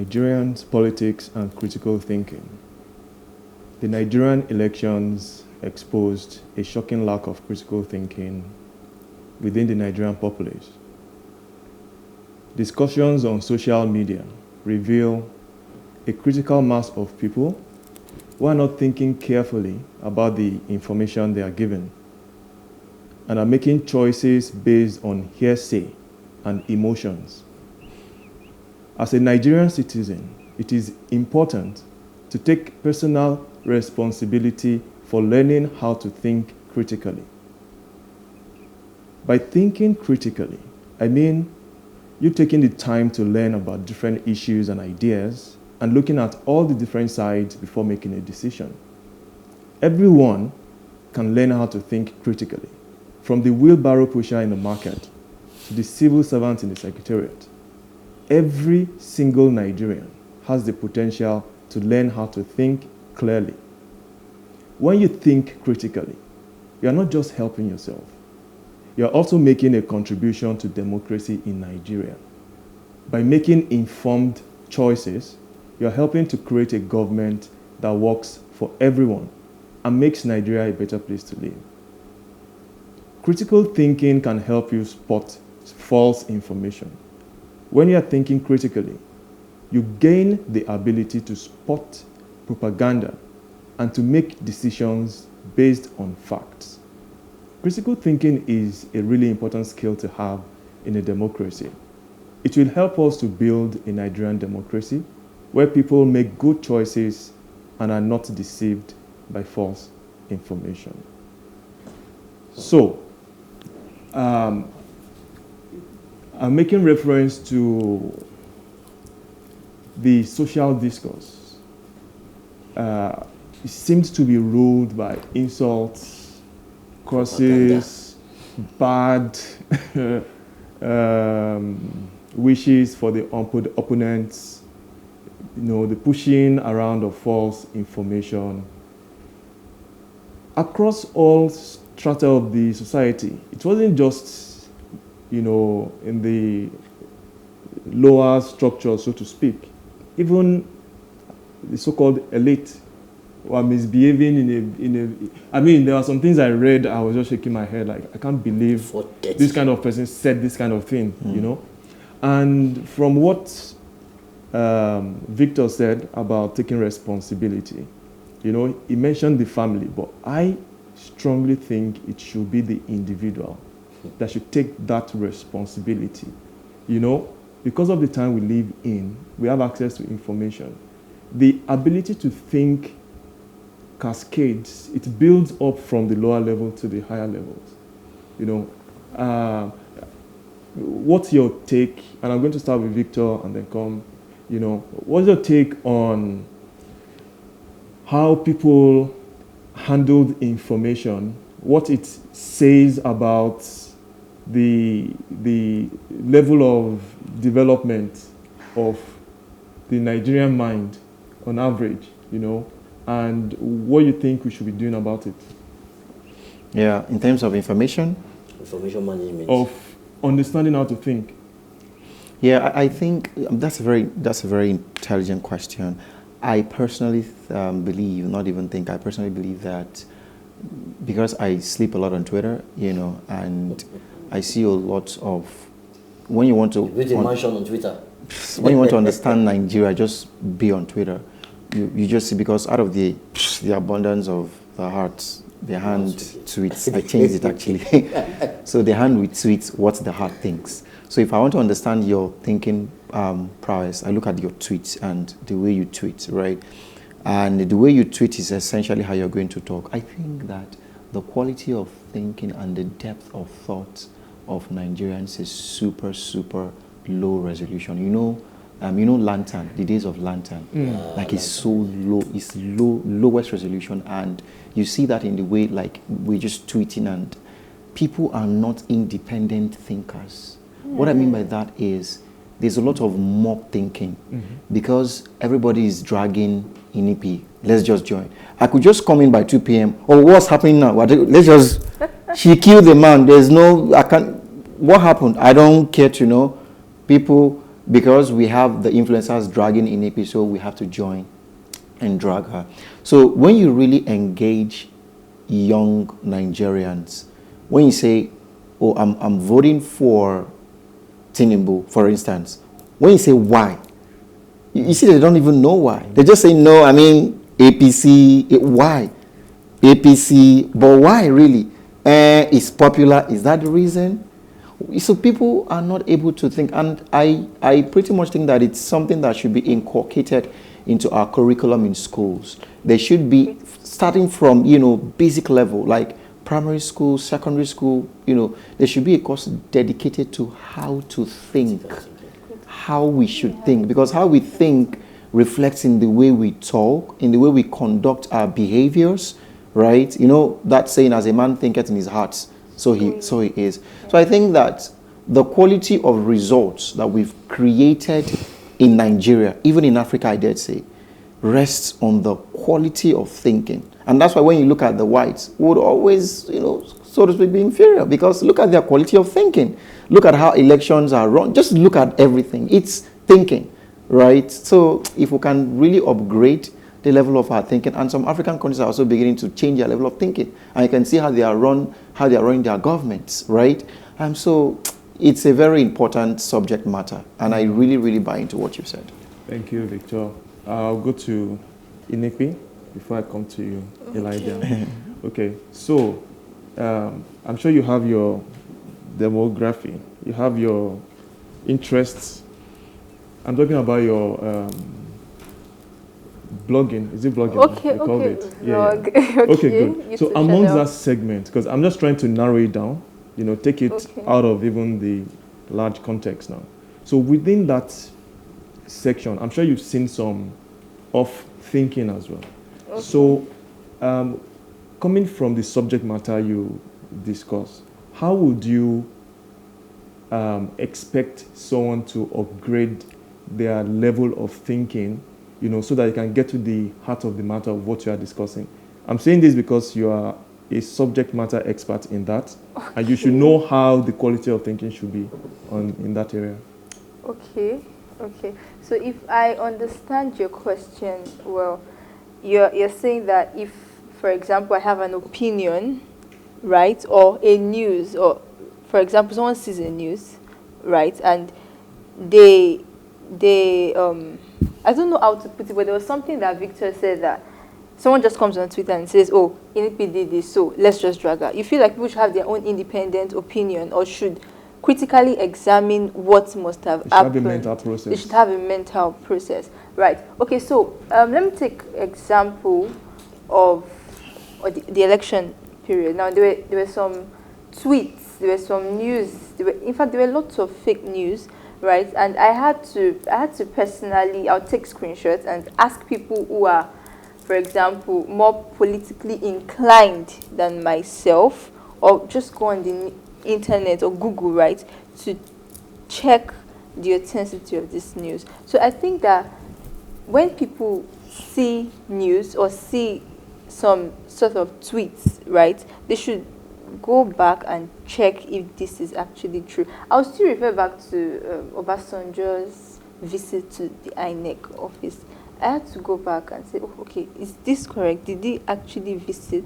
Nigerians, politics, and critical thinking. The Nigerian elections exposed a shocking lack of critical thinking within the Nigerian populace. Discussions on social media reveal a critical mass of people who are not thinking carefully about the information they are given and are making choices based on hearsay and emotions. As a Nigerian citizen, it is important to take personal responsibility for learning how to think critically. By thinking critically, I mean you taking the time to learn about different issues and ideas and looking at all the different sides before making a decision. Everyone can learn how to think critically, from the wheelbarrow pusher in the market to the civil servant in the secretariat. Every single Nigerian has the potential to learn how to think clearly. When you think critically, you are not just helping yourself. You are also making a contribution to democracy in Nigeria. By making informed choices, you are helping to create a government that works for everyone and makes Nigeria a better place to live. Critical thinking can help you spot false information. When you are thinking critically, you gain the ability to spot propaganda and to make decisions based on facts. Critical thinking is a really important skill to have in a democracy. It will help us to build a Nigerian democracy where people make good choices and are not deceived by false information. So, I'm making reference to the social discourse. It seems to be ruled by insults, curses, bad wishes for the opponents, the pushing around of false information. Across all strata of the society, it wasn't just, in the lower structure, so to speak. Even the so-called elite were misbehaving there are some things I read, I was just shaking my head, like, I can't believe this kind of person said this kind of thing, And from what Victor said about taking responsibility, he mentioned the family, but I strongly think it should be the individual that should take that responsibility. Because of the time we live in, we have access to information. The ability to think cascades, it builds up from the lower level to the higher levels. What's your take? And I'm going to start with Victor and then come, what's your take on how people handled information, what it says about the level of development of the Nigerian mind on average, and what you think we should be doing about it? Yeah, in terms of information management, of understanding how to think. Yeah, I think that's a very intelligent question. I personally I personally believe that because I sleep a lot on Twitter, and I see a lot of, when you want to mansion on Twitter. When you want to understand Nigeria, just be on Twitter. You just see, because out of the abundance of the heart, the hand tweets. I changed it actually. So the hand with tweets what the heart thinks. So if I want to understand your thinking prowess, I look at your tweets and the way you tweet, right? And the way you tweet is essentially how you're going to talk. I think that the quality of thinking and the depth of thought of Nigerians is super, super low resolution. Lantern, the days of lantern, it's so low, it's lowest resolution, and you see that in the way, like, we're just tweeting and people are not independent thinkers. What I mean by that is there's a lot of mob thinking because everybody is dragging Inikpi. Let's just join. I could just come in by 2 p.m. Oh, what's happening now? She killed the man. What happened? I don't care to know. People, because we have the influencers dragging Inikpi, so we have to join and drag her. So when you really engage young Nigerians, when you say, oh, I'm voting for Tinubu, for instance, when you say why, you see they don't even know why. They just say, no, I mean, APC, why? APC, but why really? It's popular, is that the reason? So people are not able to think, and I pretty much think that it's something that should be inculcated into our curriculum in schools. They should be starting from, basic level, like primary school, secondary school, there should be a course dedicated to how to think, how we should think, because how we think reflects in the way we talk, in the way we conduct our behaviors, right? That saying, as a man thinketh in his heart, so he is. So I think that the quality of results that we've created in Nigeria, even in Africa, I dare say, rests on the quality of thinking. And that's why when you look at the whites, would always, so to speak, be inferior, because look at their quality of thinking. Look at how elections are run. Just look at everything. It's thinking, right? So if we can really upgrade the level of our thinking, and some African countries are also beginning to change their level of thinking, and you can see how they are running their governments, right? And so it's a very important subject matter, and I really, really buy into what you've said. Thank you, Victor. I'll go to Inikpi before I come to you, Elijah. Okay, so I'm sure you have your demography, you have your interests. I'm talking about your blogging. Is it blogging? Okay, It? Yeah. Okay, good. So amongst that segment, because I'm just trying to narrow it down, take it out of even the large context now. So within that section, I'm sure you've seen some of thinking as well. Okay. So coming from the subject matter you discuss, how would you expect someone to upgrade their level of thinking, so that you can get to the heart of the matter of what you are discussing? I'm saying this because you are a subject matter expert in that, and you should know how the quality of thinking should be in that area. Okay. So if I understand your question well, you're saying that if, for example, I have an opinion, right, or a news, or for example, someone sees a news, right, and they I don't know how to put it, but there was something that Victor said that someone just comes on Twitter and says, oh, Inikpi did this, so let's just drag her. You feel like people should have their own independent opinion, or should critically examine what must have happened. They should have a mental process. They should have a mental process. Right. Okay, so let me take example of the election period. Now, there were some tweets, there were some news, in fact, there were lots of fake news, right? And I had to personally, I'll take screenshots and ask people who are, for example, more politically inclined than myself, or just go on the internet or Google, right, to check the authenticity of this news. So I think that when people see news or see some sort of tweets, right, they should go back and check if this is actually true. I'll still refer back to Obasanjo's visit to the INEC office. I had to go back and say, oh, okay, is this correct? Did he actually visit?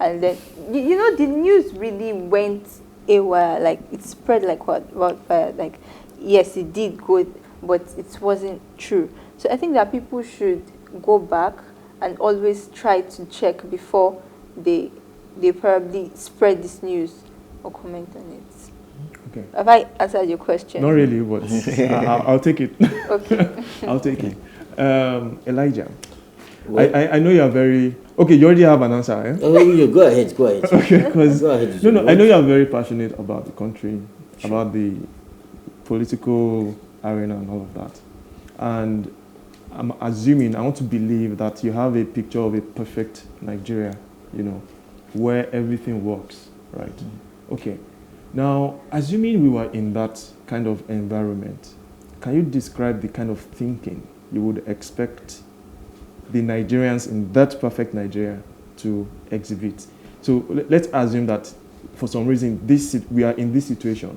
And then, the news really went awry, like it spread like wildfire. Like, yes, it did go, but it wasn't true. So I think that people should go back and always try to check before they probably spread this news or comment on it. Okay. Have I answered your question? Not really, but I'll take it. Okay. I'll take it. Elijah, I know you are very... Okay, you already have an answer, eh? Oh, go ahead. Okay, because... Go ahead. No, I know you are very passionate about the country, sure, about the political arena and all of that. And I'm assuming, I want to believe that you have a picture of a perfect Nigeria, where everything works, right? Mm-hmm. Okay. Now, assuming we were in that kind of environment, can you describe the kind of thinking you would expect the Nigerians in that perfect Nigeria to exhibit? So let's assume that for some reason we are in this situation,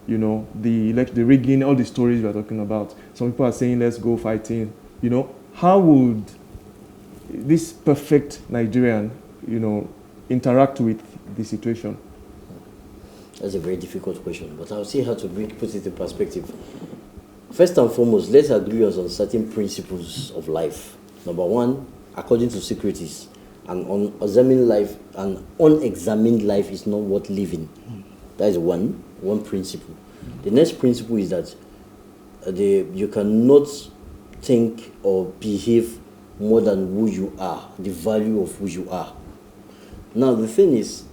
you know, the rigging, all the stories we're talking about. Some people are saying, let's go fighting. You know, how would this perfect Nigerian, you know, interact with the situation? That's a very difficult question, but I'll see how to put it in perspective. First and foremost, let's agree on certain principles of life. Number one, according to Socrates, an unexamined life is not worth living. That is one principle. The next principle is that you cannot think or behave more than who you are, the value of who you are. Now, the thing is,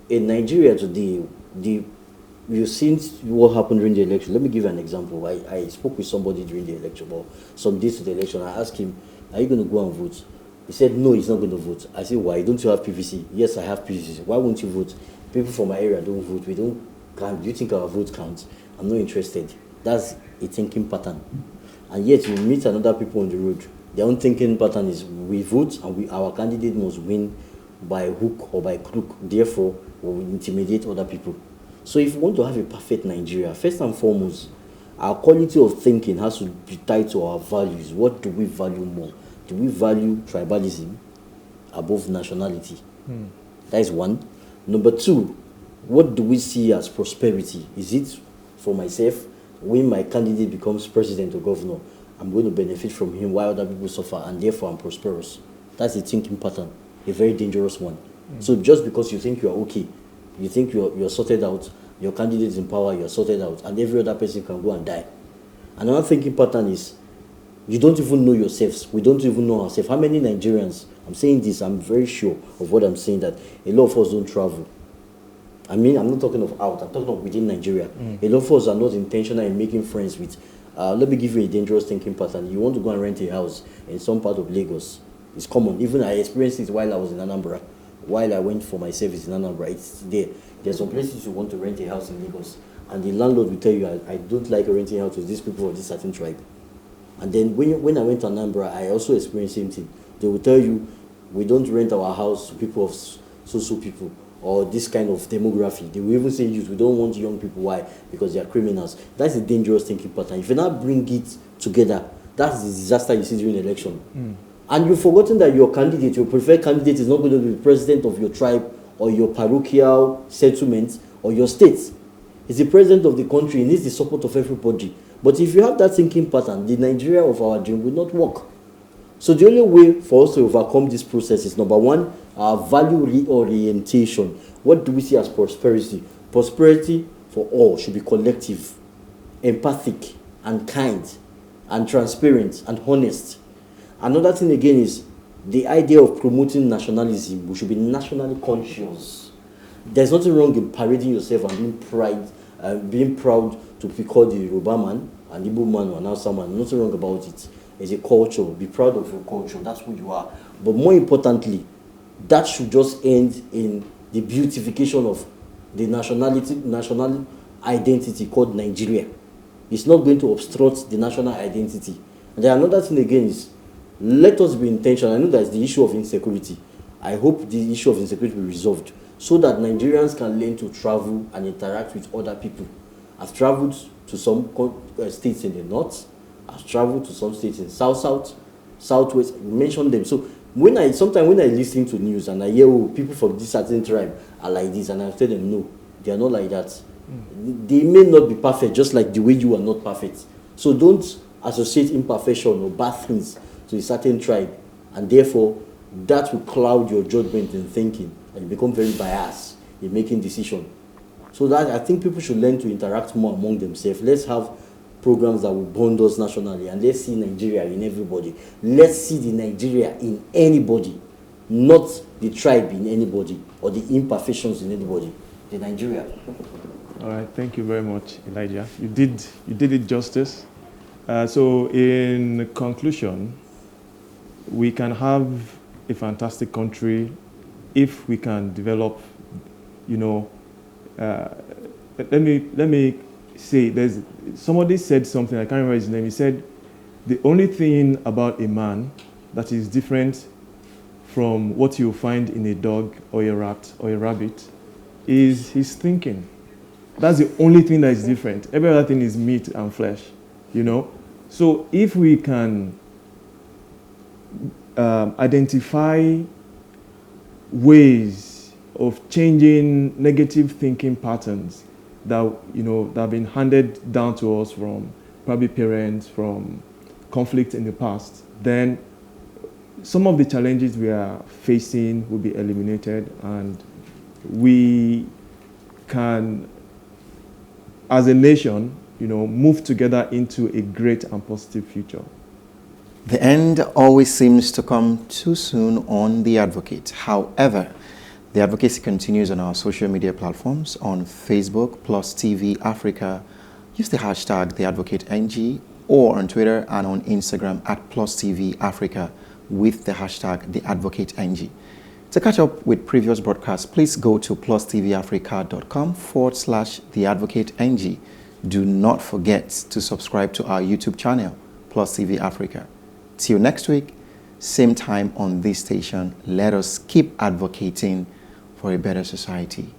in Nigeria today, you've seen what happened during the election. Let me give you an example. I spoke with somebody during the election, or some days to the election. I asked him, are you going to go and vote? He said, no, he's not going to vote. I said, why? Don't you have PVC? Yes, I have PVC. Why won't you vote? People from my area don't vote. We don't count. Do you think our vote counts? I'm not interested. That's a thinking pattern. And yet you meet another people on the road. Their own thinking pattern is we vote and our candidate must win by hook or by crook. Therefore, we will intimidate other people. So if we want to have a perfect Nigeria, first and foremost, our quality of thinking has to be tied to our values. What do we value more? Do we value tribalism above nationality? That is one. Number two, what do we see as prosperity? Is it for myself, when my candidate becomes president or governor, I'm going to benefit from him while other people suffer, and therefore I'm prosperous? That's a thinking pattern, a very dangerous one. So just because you think you are okay, you think you're sorted out, your candidate is in power, you're sorted out, and every other person can go and die. Another thinking pattern is, you don't even know yourselves. We don't even know ourselves. How many Nigerians, I'm saying this, I'm very sure of what I'm saying, that a lot of us don't travel. I mean, I'm not talking of out, I'm talking of within Nigeria. A lot of us are not intentional in making friends with, let me give you a dangerous thinking pattern. You want to go and rent a house in some part of Lagos. It's common. Even I experienced it while I was in Anambra. While I went for my service in Anambra, it's there. There's some places you want to rent a house in Lagos, and the landlord will tell you, I don't like renting a house with these people of this certain tribe. And then when I went to Anambra, I also experienced the same thing. They will tell you, we don't rent our house to people of so people, or this kind of demography. They will even say, we don't want young people. Why? Because they are criminals. That's a dangerous thinking pattern. If you now bring it together, that's the disaster you see during the election. And you've forgotten that your candidate, your preferred candidate, is not going to be the president of your tribe or your parochial settlement or your state. He's the president of the country. He needs the support of everybody. But if you have that thinking pattern, the Nigeria of our dream will not work. So the only way for us to overcome this process is, number one, our value reorientation. What do we see as prosperity? Prosperity for all should be collective, empathic, and kind, and transparent, and honest. Another thing again is the idea of promoting nationalism. We should be nationally conscious. There's nothing wrong in parading yourself and being proud to be called the Yoruba man, an Igbo man, or an Hausa man. Nothing wrong about it. It's a culture. Be proud of your culture. That's who you are. But more importantly, that should just end in the beautification of the national identity called Nigeria. It's not going to obstruct the national identity. And then another thing again is, let us be intentional. I know there's the issue of insecurity. I hope the issue of insecurity will be resolved so that Nigerians can learn to travel and interact with other people. I've traveled to some states in the north. I've traveled to some states in southwest. You mentioned them. So sometimes when I listen to news and I hear, people from this certain tribe are like this, and I tell them, no, they are not like that. They may not be perfect, just like the way you are not perfect. So don't associate imperfection or bad things to a certain tribe, and therefore that will cloud your judgment and thinking, and you become very biased in making decisions. So that I think people should learn to interact more among themselves. Let's have programs that will bond us nationally, and let's see Nigeria in everybody. Let's see the Nigeria in anybody, not the tribe in anybody or the imperfections in anybody. The Nigeria. All right, thank you very much, Elijah. You did it justice. So in conclusion, we can have a fantastic country if we can develop, let me say, somebody said something, I can't remember his name. He said, the only thing about a man that is different from what you find in a dog or a rat or a rabbit is his thinking. That's the only thing that is different. Every other thing is meat and flesh, you know. So if we can identify ways of changing negative thinking patterns that, you know, that have been handed down to us from probably parents, from conflict in the past, then some of the challenges we are facing will be eliminated, and we can, as a nation, you know, move together into a great and positive future. The end always seems to come too soon on The Advocate. However, The Advocacy continues on our social media platforms. On Facebook, PlusTvAfrica, use the hashtag TheAdvocateNG, or on Twitter and on Instagram at PlusTvAfrica with the hashtag TheAdvocateNG. To catch up with previous broadcasts, please go to PlusTvAfrica.com/TheAdvocateNG. Do not forget to subscribe to our YouTube channel, Plus TV Africa. Till next week, same time on this station, let us keep advocating for a better society.